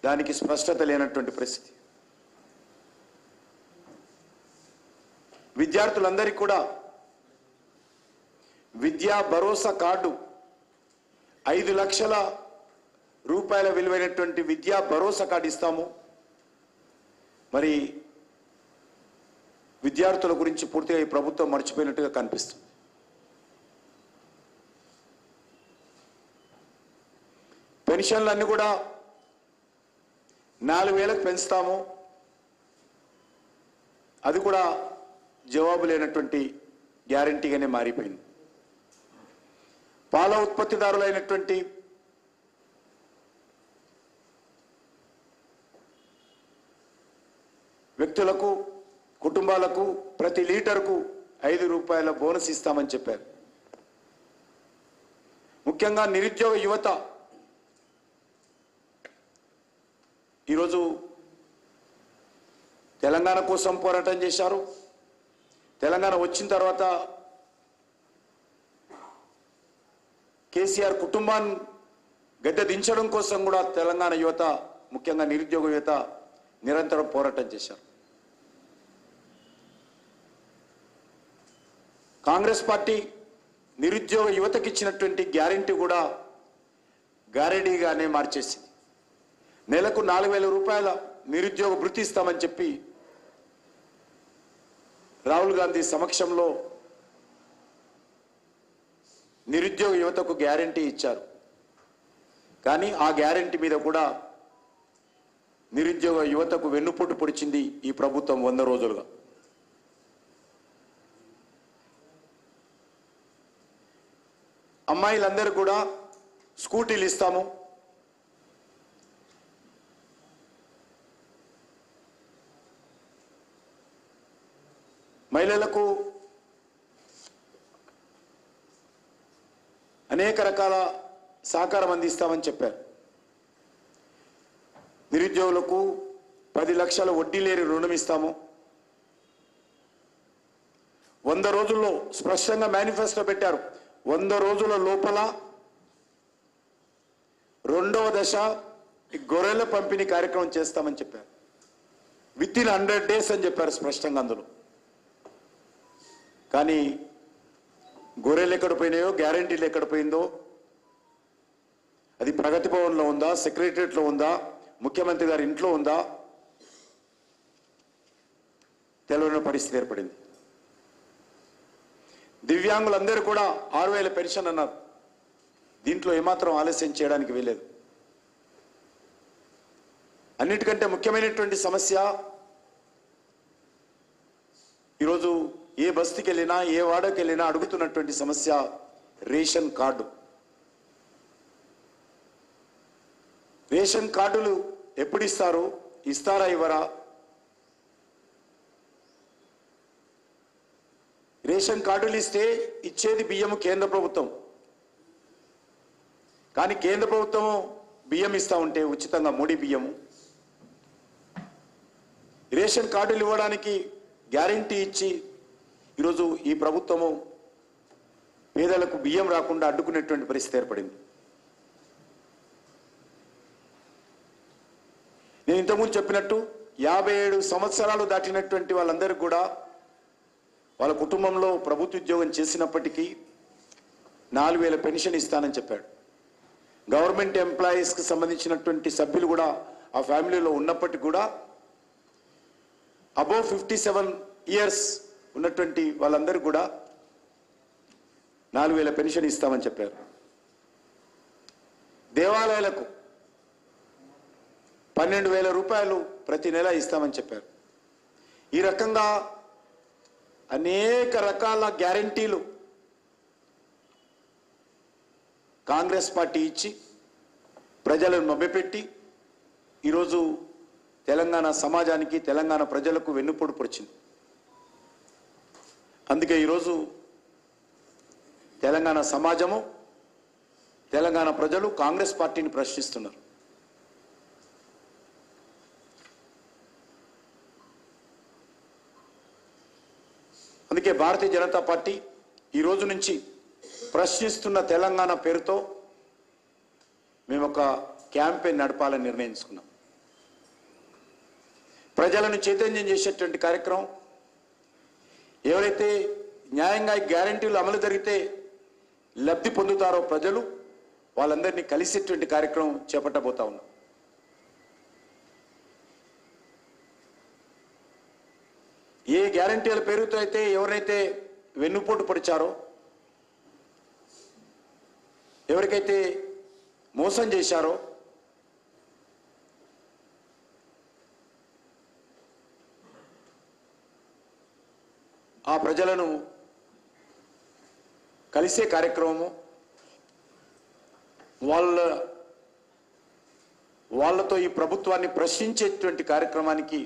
దానికి స్పష్టత లేనటువంటి పరిస్థితి. విద్యార్థులందరికీ కూడా విద్యా భరోసా కార్డు 5 లక్షల రూపాయల విలువైనటువంటి విద్యా భరోసా కార్డు ఇస్తాము. మరి విద్యార్థుల గురించి పూర్తిగా ఈ ప్రభుత్వం మర్చిపోయినట్టుగా కనిపిస్తుంది. పెన్షన్లన్నీ కూడా 4,000కు పెంచుతాము. అది కూడా జవాబు లేనటువంటి గ్యారంటీగానే మారిపోయింది. పాల ఉత్పత్తిదారులైనటువంటి వ్యక్తులకు, కుటుంబాలకు ప్రతి లీటర్కు 5 రూపాయల బోనస్ ఇస్తామని చెప్పారు. ముఖ్యంగా నిరుద్యోగ యువత ఈరోజు తెలంగాణ కోసం పోరాటం చేశారు. తెలంగాణ వచ్చిన తర్వాత కేసీఆర్ కుటుంబాన్ని గద్దె దించడం కోసం కూడా తెలంగాణ యువత, ముఖ్యంగా నిరుద్యోగ యువత నిరంతరం పోరాటం చేశారు. కాంగ్రెస్ పార్టీ నిరుద్యోగ యువతకి ఇచ్చినటువంటి గ్యారెంటీ కూడా గారెడీగానే మార్చేసింది. నెలకు 4,000 రూపాయల నిరుద్యోగ భృతి ఇస్తామని చెప్పి రాహుల్ గాంధీ సమక్షంలో నిరుద్యోగ యువతకు గ్యారెంటీ ఇచ్చారు. కానీ ఆ గ్యారెంటీ మీద కూడా నిరుద్యోగ యువతకు వెన్నుపోటు పొడిచింది ఈ ప్రభుత్వం 100 రోజులుగా. అమ్మాయిలందరూ కూడా స్కూటీలు ఇస్తాము, మహిళలకు అనేక రకాల సహకారం అందిస్తామని చెప్పారు. నిరుద్యోగులకు 10 లక్షల వడ్డీ లేని రుణం ఇస్తాము. 100 రోజుల్లో స్పష్టంగా మేనిఫెస్టో పెట్టారు. 100 రోజుల లోపల 2వ దశ గొర్రెల పంపిణీ కార్యక్రమం చేస్తామని చెప్పారు. విత్ ఇన్ 100 days అని చెప్పారు స్పష్టంగా అందులో. కానీ గొర్రెలు ఎక్కడ పోయినాయో, గ్యారెంటీలు ఎక్కడ పోయిందో, అది ప్రగతి భవన్లో ఉందా, సెక్రటరియట్లో ఉందా, ముఖ్యమంత్రి గారి ఇంట్లో ఉందా తెలియని పరిస్థితి ఏర్పడింది. దివ్యాంగులందరూ కూడా 6,000 పెన్షన్ అన్నారు. దీంట్లో ఏమాత్రం ఆలస్యం చేయడానికి వీలేదు. అన్నిటికంటే ముఖ్యమైనటువంటి సమస్య ఈరోజు ఏ బస్తీకి వెళ్ళినా, ఏ వాడకి వెళ్ళినా అడుగుతున్నటువంటి సమస్య రేషన్ కార్డు. రేషన్ కార్డులు ఎప్పుడు ఇస్తారు? ఇస్తారా, ఇవ్వరా? రేషన్ కార్డులు ఇస్తే ఇచ్చేది బియ్యము కేంద్ర ప్రభుత్వం. కానీ కేంద్ర ప్రభుత్వం బియ్యం ఇస్తా ఉంటే ఉచితంగా మోడీ బియ్యము. రేషన్ కార్డులు ఇవ్వడానికి గ్యారంటీ ఇచ్చి ఈరోజు ఈ ప్రభుత్వము పేదలకు బియ్యం రాకుండా అడ్డుకునేటువంటి పరిస్థితి ఏర్పడింది. నేను ఇంతకుముందు చెప్పినట్టు 57 సంవత్సరాలు దాటినటువంటి వాళ్ళందరికీ కూడా వాళ్ళ కుటుంబంలో ప్రభుత్వ ఉద్యోగం చేసినప్పటికీ 4,000 పెన్షన్ ఇస్తానని చెప్పాడు. గవర్నమెంట్ ఎంప్లాయీస్కి సంబంధించినటువంటి సభ్యులు కూడా ఆ ఫ్యామిలీలో ఉన్నప్పటికీ కూడా అబోవ్ 57 years ఉన్నటువంటి వాళ్ళందరూ కూడా 4,000 పెన్షన్ ఇస్తామని చెప్పారు. దేవాలయాలకు 12,000 రూపాయలు ప్రతి నెల ఇస్తామని చెప్పారు. ఈ రకంగా అనేక రకాల గ్యారంటీలు కాంగ్రెస్ పార్టీ ఇచ్చి ప్రజలను మభ్యపెట్టి ఈరోజు తెలంగాణ సమాజానికి, తెలంగాణ ప్రజలకు వెన్నుపోటు పొడిచింది. అందుకే ఈరోజు తెలంగాణ సమాజము, తెలంగాణ ప్రజలు కాంగ్రెస్ పార్టీని ప్రశ్నిస్తున్నారు. అందుకే భారతీయ జనతా పార్టీ ఈ రోజు నుంచి ప్రశ్నిస్తున్న తెలంగాణ పేరుతో మేము ఒక క్యాంపెయిన్ నడపాలని నిర్ణయించుకున్నాం. ప్రజలను చైతన్యం చేసేటువంటి కార్యక్రమం, ఎవరైతే న్యాయంగా ఈ గ్యారంటీలు అమలు జరిగితే లబ్ధి పొందుతారో ప్రజలు, వాళ్ళందరినీ కలిసేటువంటి కార్యక్రమం చేపట్టబోతా ఉన్నాం. ఏ గ్యారంటీల పేరుతో అయితే ఎవరైతే వెన్నుపోటు పొడిచారో, ఎవరికైతే మోసం చేశారో, ఆ ప్రజలను కలిసే కార్యక్రమము, వాళ్ళతో ఈ ప్రభుత్వాన్ని ప్రశ్నించేటువంటి కార్యక్రమానికి